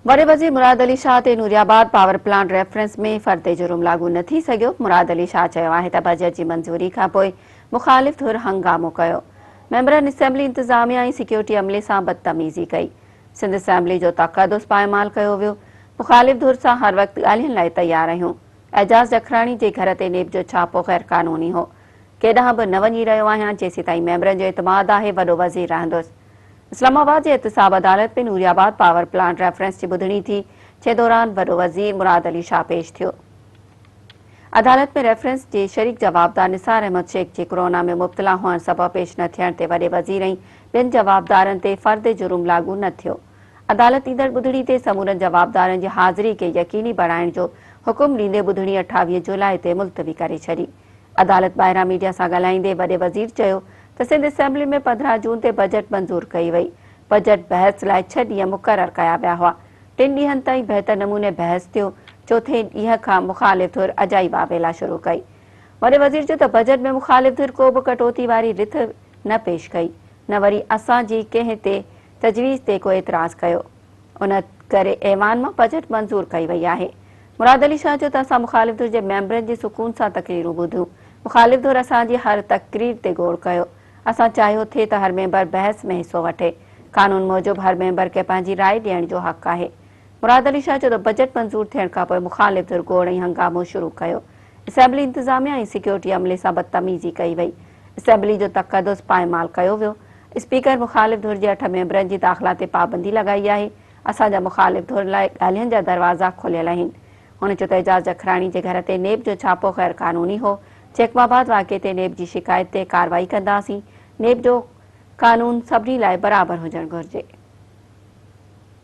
वॾे वज़ीर मुराद अली शाह ते नूरियाबाद पावर प्लांट रेफरेंस में फर्दे जुर्म लागू न थी सघियो। मुराद अली शाह चयो आहे त बजट जी मंज़ूरी खां पोइ मुख़ालिफ़ धुर हंगामो कयो। मेंबरनि असेंबली इंतिज़ामिया ऐं सिक्योरिटी अमले सां बदतमीज़ी कई। सिंध असेंबली जो तक़दुस पायमाल कयो वियो। मुख़ालिफ़ धुर सां हर वक़्तु ॻाल्हियुनि लाइ तयार आहियूं। एजाज़ जखराणी जे घर ते नेब जो छापो ग़ैर क़ानूनी हो। केॾांहुं बि न वञी रहियो आहियां। जेसीं ताईं मेंबरनि जो एतमाद आहे, वॾो वज़ीर रहंदुसि। इस्लामाबाद जे एहतसाब अदालत में नूरियाबाद पावर प्लांट रेफरेंस जी ॿुधणी थी, जंहिं दौरान वॾो वज़ीर मुराद अली शाह पेश थियो। अदालत में रेफरेंस जे शरीक जवाबदार निसार अहमद शेख जे कोरोना में मुब्तला हुअण सबबि पेश न थियण ते वॾे वज़ीर ऐं ॿिनि जवाबदारनि ते फ़र्द जुर्म लागू न थियो। अदालत ईंदड़ ॿुधणी ते समूरनि जवाबदारनि जी हाज़िरी खे यकीनी बणाइण जो हुकुम ॾींदे ॿुधणी 28 जुलाई ते मुलतवी करे छॾी। अदालत ॿाहिरां मीडिया सां ॻाल्हाईंदे वॾे वज़ीर चयो त सिंध असेंबली में 15 जून ते बजट मंज़ूर कई वई। बजट बहस लाइ 6 ॾींहं मुक़रर कया विया हुआ। 3 ॾींहनि ताईं बहितर नमूने बहस थियो। चौथे ॾींहं खां मुख़ालिफ़ धुर अजाई वावेला शुरू कई। वॾे वज़ीर चयो त बजट में मुख़ालिफ़ धुर को बि कटौती वारी रिथ न पेश कई, न वरी असांजी कंहिं ते तजवीज़ ते को एतिराज़ कयो। उन करे ऐवान मां बजट मंज़ूर कई वई आहे। मुराद अली शाह चयो त असां मुख़ालिफ़ धुर जे मेंबरनि जी सुकून सां तक़रीरूं ॿुधियूं। मुख़ालिफ़ धुर असांजी हर तक़रीर ते गौर कयो। असां चाहियो थिए त हर मेंबर बहस में हिसो वठे। कानून मूजिबि हर मेंबर खे पंहिंजी राय ॾियण जो हक़ आहे। मुराद अली शाह चयो त बजट मंज़ूर थियण खां पोइ मुख़ालिफ़ धुर गोड़ ऐं हंगामो शुरू कयो। असेंबली इंतिज़ामिया ऐं सिक्योरिटी अमले सां बदतमीज़ी कई वई। असेंबली जो तक़दुस पायमाल कयो वियो। स्पीकर मुख़ालिफ़ धुर जे 8 मेंबरनि जी दाख़िला ते पाबंदी लॻाई आहे। असांजा मुख़ालिफ़ धुर लाइ ॻाल्हियुनि जा दरवाज़ा खुलियल आहिनि। हुन चयो त एजाज़ जखराणी जे घर ते नेब जो छापो ग़ैर क़ानूनी हो। चेकमाबाद वाक़े ते नेब जी शिकायत ते कार्रवाई कंदासीं। नेब जो कानून सभिनी लाइ बराबरि हुजणु घुरिजे।